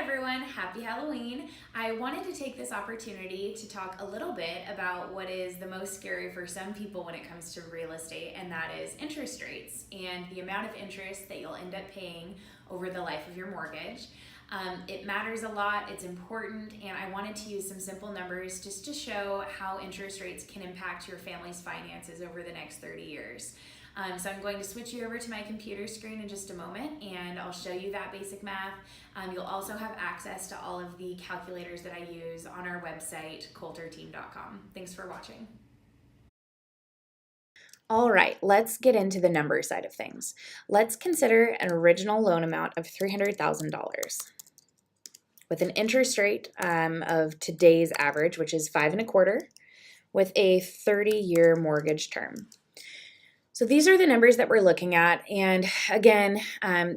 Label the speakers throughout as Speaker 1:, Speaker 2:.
Speaker 1: everyone, happy Halloween. I wanted to take this opportunity to talk a little bit about what is the most scary for some people when it comes to real estate, and that is interest rates and the amount of interest that you'll end up paying over the life of your mortgage. It matters a lot, it's important, and I wanted to use some simple numbers just to show how interest rates can impact your family's finances over the next 30 years. So I'm going to switch you over to my computer screen in just a moment, and I'll show you that basic math. You'll also have access to all of the calculators that I use on our website, colterteam.com. Thanks for watching. All right, let's get into the number side of things. Let's consider an original loan amount of $300,000 with an interest rate of today's average, which is 5.25%, with a 30-year mortgage term. So these are the numbers that we're looking at, and again,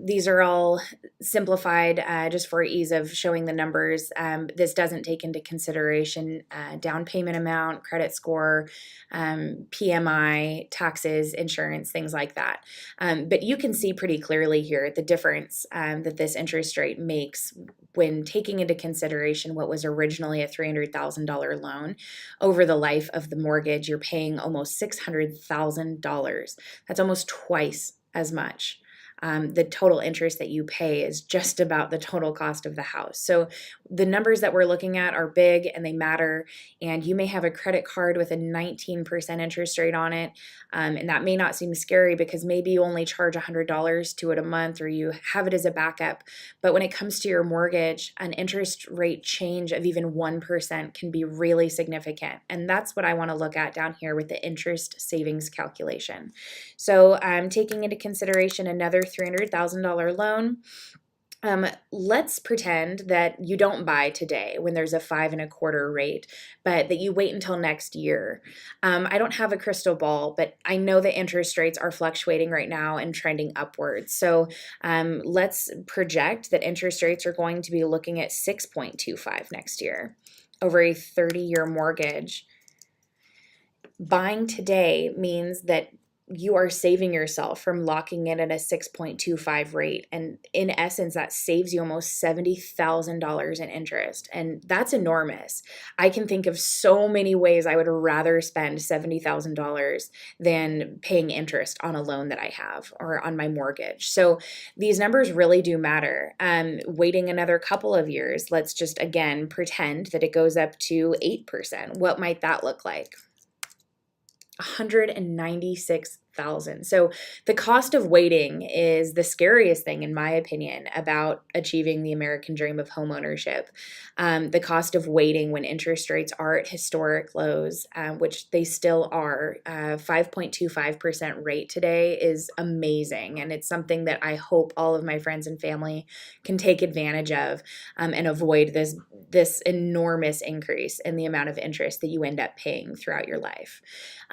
Speaker 1: these are all simplified just for ease of showing the numbers. This doesn't take into consideration down payment amount, credit score, PMI, taxes, insurance, things like that. But you can see pretty clearly here the difference that this interest rate makes when taking into consideration what was originally a $300,000 loan. Over the life of the mortgage, you're paying almost $600,000. That's almost twice as much. The total interest that you pay is just about the total cost of the house. So the numbers that we're looking at are big and they matter. And you may have a credit card with a 19% interest rate on it. And that may not seem scary because maybe you only charge $100 to it a month or you have it as a backup. But when it comes to your mortgage, an interest rate change of even 1% can be really significant. And that's what I want to look at down here with the interest savings calculation. So I'm taking into consideration another $300,000 loan. Let's pretend that you don't buy today when there's a 5.25% rate, but that you wait until next year. I don't have a crystal ball, but I know that interest rates are fluctuating right now and trending upwards. So let's project that interest rates are going to be looking at 6.25 next year over a 30-year mortgage. Buying today means that you are saving yourself from locking in at a 6.25 rate. And in essence, that saves you almost $70,000 in interest. And that's enormous. I can think of so many ways I would rather spend $70,000 than paying interest on a loan that I have or on my mortgage. So these numbers really do matter. Waiting another couple of years, let's just again pretend that it goes up to 8%. What might that look like? $196,000. So the cost of waiting is the scariest thing, in my opinion, about achieving the American dream of homeownership. The cost of waiting when interest rates are at historic lows, which they still are, 5.25% rate today is amazing. And it's something that I hope all of my friends and family can take advantage of and avoid this enormous increase in the amount of interest that you end up paying throughout your life.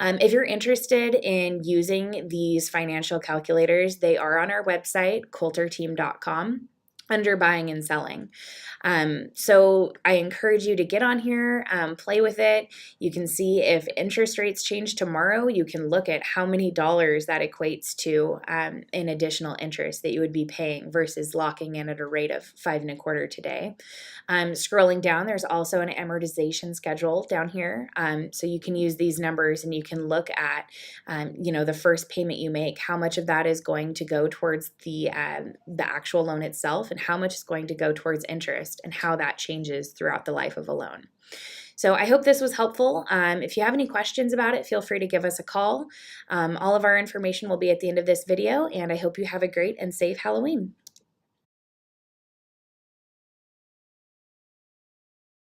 Speaker 1: If you're interested in using these financial calculators, they are on our website, colterteam.com, under buying and selling. So I encourage you to get on here, play with it. You can see if interest rates change tomorrow, you can look at how many dollars that equates to in additional interest that you would be paying versus locking in at a rate of 5.25 today. Scrolling down, there's also an amortization schedule down here. So you can use these numbers and you can look at, the first payment you make, how much of that is going to go towards the actual loan itself and how much is going to go towards interest and how that changes throughout the life of a loan. So I hope this was helpful. If you have any questions about it, feel free to give us a call. All of our information will be at the end of this video, and I hope you have a great and safe Halloween.